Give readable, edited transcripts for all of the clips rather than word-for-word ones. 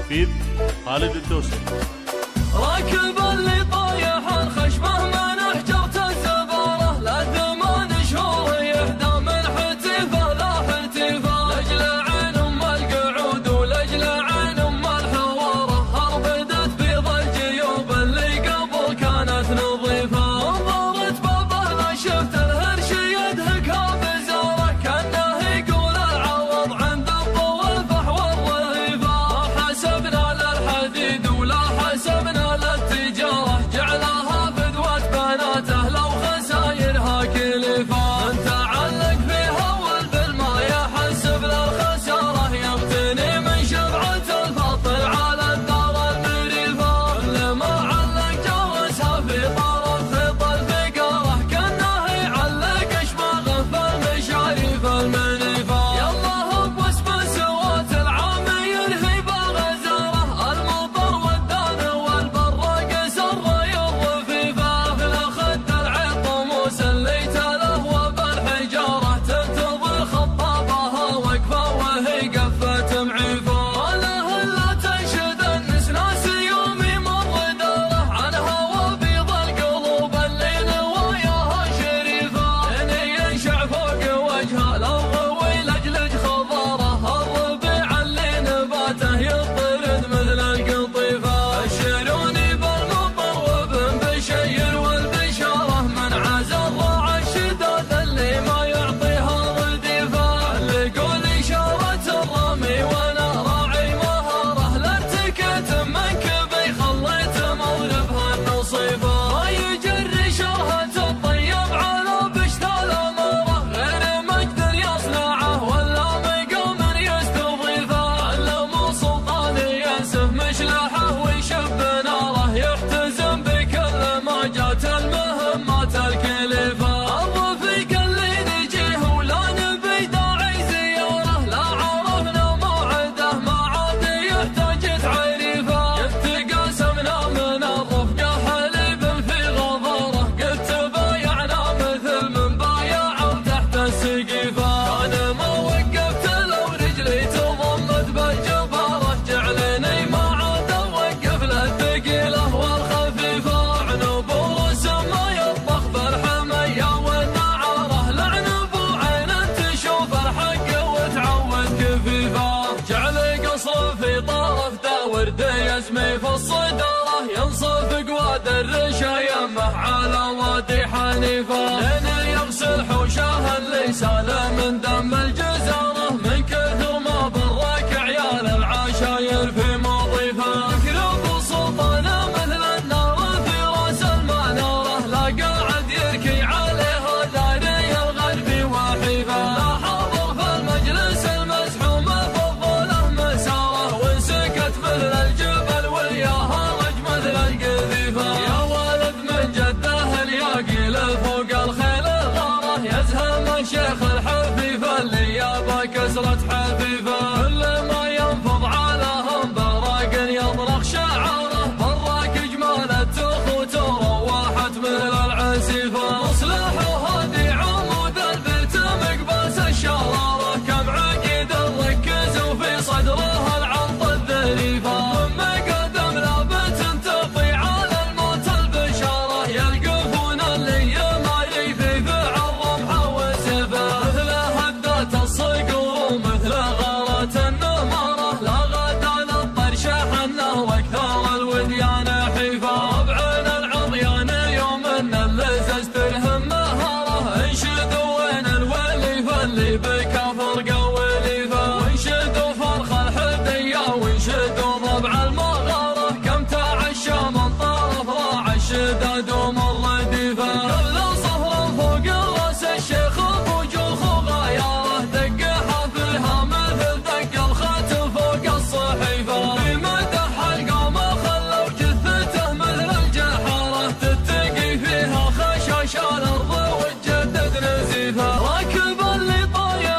تنفيذ خالد الدوسري. راكب اللي طايح الخشبه من احجرت الزباره، لا 8 شهور يهدى من حتيفه لا حتيفه، لاجل عين ام القعود ولاجل عين ام الحواره، هربدت بيض الجيوب اللي قبل كانت نظيفه، انظرت بابه لا شفت الهرش يدهكها بزاره، كانه يقول العوض عند الضو الفحوى الرهيفه، ما حسبنا للحديد ولا حسبنا للتجارة، جعلها فدوة بناته لو خسايرها كلفة، من تعلق فيها والبالما يحسب للخسارة، يغتني من شفعة الفضل على الدار المريفة، كل ما علق جوزها في طرف خيط الفقارة، كانه يعلق اشماغه في المشاريف المنيفة، يلا هب واسم سوات العامي يرهب غزاره، المطر والدان والبراق سري الرفيفة، مثل خد العيط موسى اللي تله وبالحجارة، تنتظر خطابها وقفة وهي قفة معيفة، وله الا تنشد النسناس يوم يمر داره، عنها وبيض القلوب اللي نواياها شريفة، لين ينشع فوق وجهها لو غوي لجلج خضاره، الربيع اللي نباته يطرد مثل القطيفة، بشروني بالمطر وابن بشير والبشارة، من عز الراعي الشداد اللي ما يعطيها رديفة، علقوا لي إشارة الرمي وانا راعي مهارة، لارتكيت منكبي خليت مولبها النصيفة، ما يجري شرهة الطيب على بشت الأمارة، غير مجد يصنعه ولا مقام يستضيفه، علموا سلطان ينسف مشلحه ويشب ناره، يحتزم بكل ما جات المهمات الكلفة، الرفيق اللي نجيه ولا نبي داعي زياره، لا عرفنا موعده ما عاد يحتاج تعريفه، قد تقاسمنا من الرفقة حليب في غضاره، قد تبايعنا مثل من بايع تحت السقيفة، كان ما وقفت لو رجلي تضمت بالجبارة، جعلني ما عاد اوقف للثقيلة والخفيفة، عنب ورسم ما يطبخ بالحمية والنعارة، لعنب وعين تشوف الحق وتعود كفيفة، جعل قصر في طرف ورد يسمي في الصدارة، ينصف قواد الرشا يمه على وادي حنيفة، لين يغسل حوشه اللي سال من دم الجزارة، من كثر ما برك عيال العشاير في مضيفة، يكرب سلطانه مثل النار في راس المنارة، لا قاعد يركي عليها داري الغربي وحيفة، لا حاضر في المجلس المزحوم فضله مساره، وسكت مثل الجبل وياها رج مثل القذيفة، يا ولد من جده الياقي لفوق الخيل الغاره، يزهم الشيخ الحفيفة اللي يابا كسرة حفيفة، كل ما ينفض على هم براق يطرق شعاره، براك اجمال التخوت روحت مثل العسيفة، مصلح وهادي عمود البيت مقباس الشرارة، كم عقيد الركز وفي صدرها العرض الذريفة، ثم قدم لابت تطي على الموت البشارة، يلقفون اللي يماري في فعل رمحه وسيفه، مثل هدات الصقور ومثل غارة النمارة، لا غدا للطرش حنه واكثر الوديان حيفه، ربعنا العضيان يوم ان اللزز ترهم مهاره، انشدوا وين الوليفه اللي بكفر قوليفه، وانشدوا فرخ الحديه وانشدوا ضبع المغاره، كم تعشى من طرف راع الشداد ومر رديفه، قبل صهر فوق راس الشيخ ابو جوخ وغياره، دقها فيها مثل دق الخاتم فوق الصحيفه، في مدح القوم خلوا جثته مثل الجحاره، تتقي فيها خشاش الارض وتجدد نزيفه، راكب اللي طايح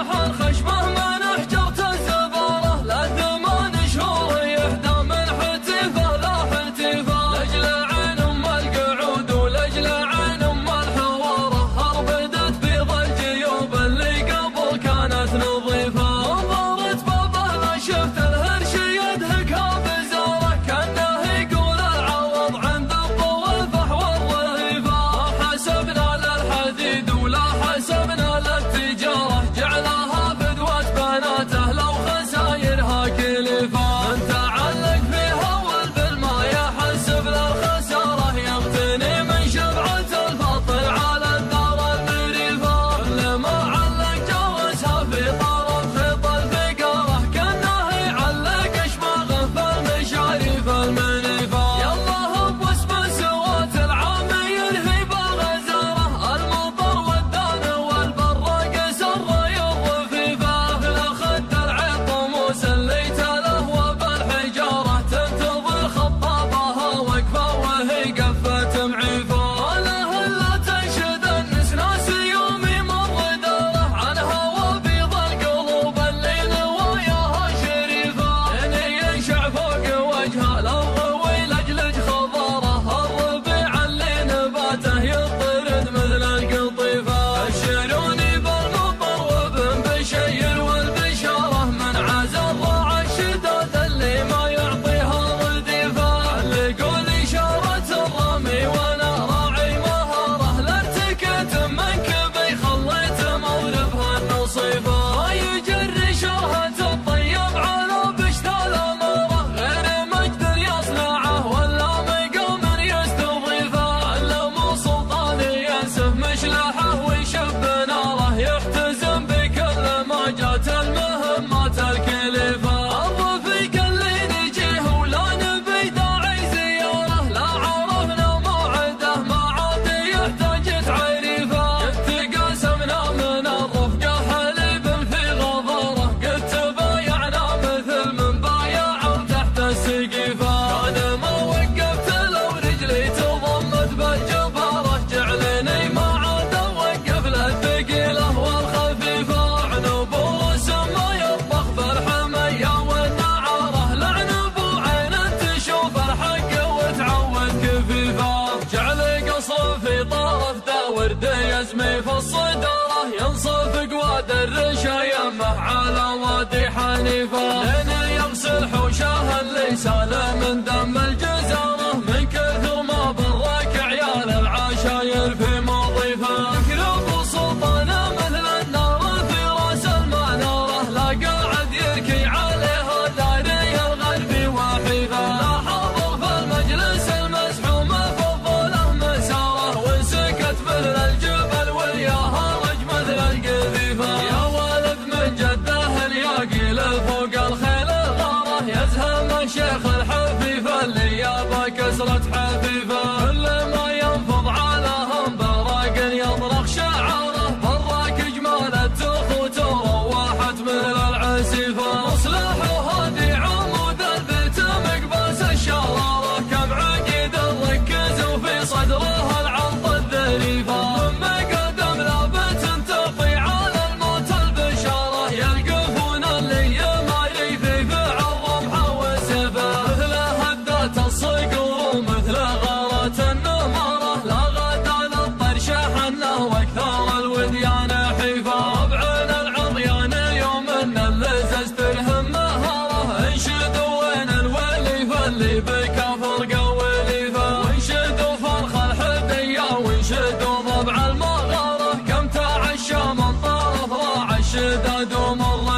سالم دم الجزارة من كثر ما برك عيال العشاير في مضيفه يكرب سلطانه مثل النار في راس المنارة لا قاعد يركي عليها داري الغربي وحيفه لا حاضر في المجلس المزحوم فضله مساره وسكت مثل الجبل والياها رج مثل القذيفه يا ولد من جده الياقي لفوق الخيل الغاره يزهم الشيخ الحفيفه اللي يابا كسرة حفيفه كل ما ينفض علىهم براق يطرق شعاره براك جمال التخوت روحت مثل العسيفه مصلح وهادي عمود البيت مقباس الشراره كم عقيد الركز وفي صدره العرض الذريفه من مقدم لابت تقي على الموت البشاره يلقفون اللي ما يفي في الرمح والسيفه مثل هدات الصقور ومثل غارة النماره لا غدا للطرش حنه واكثر الوديان حيفه ربعنا العضيان يوم ان اللزز تلهم مهاره انشدوا وين الوليفه اللي بكفر قوليفه وانشدوا فرخ الحديه وانشدوا ضبع المغاره كم تعشى من طرف راع الشداد ومر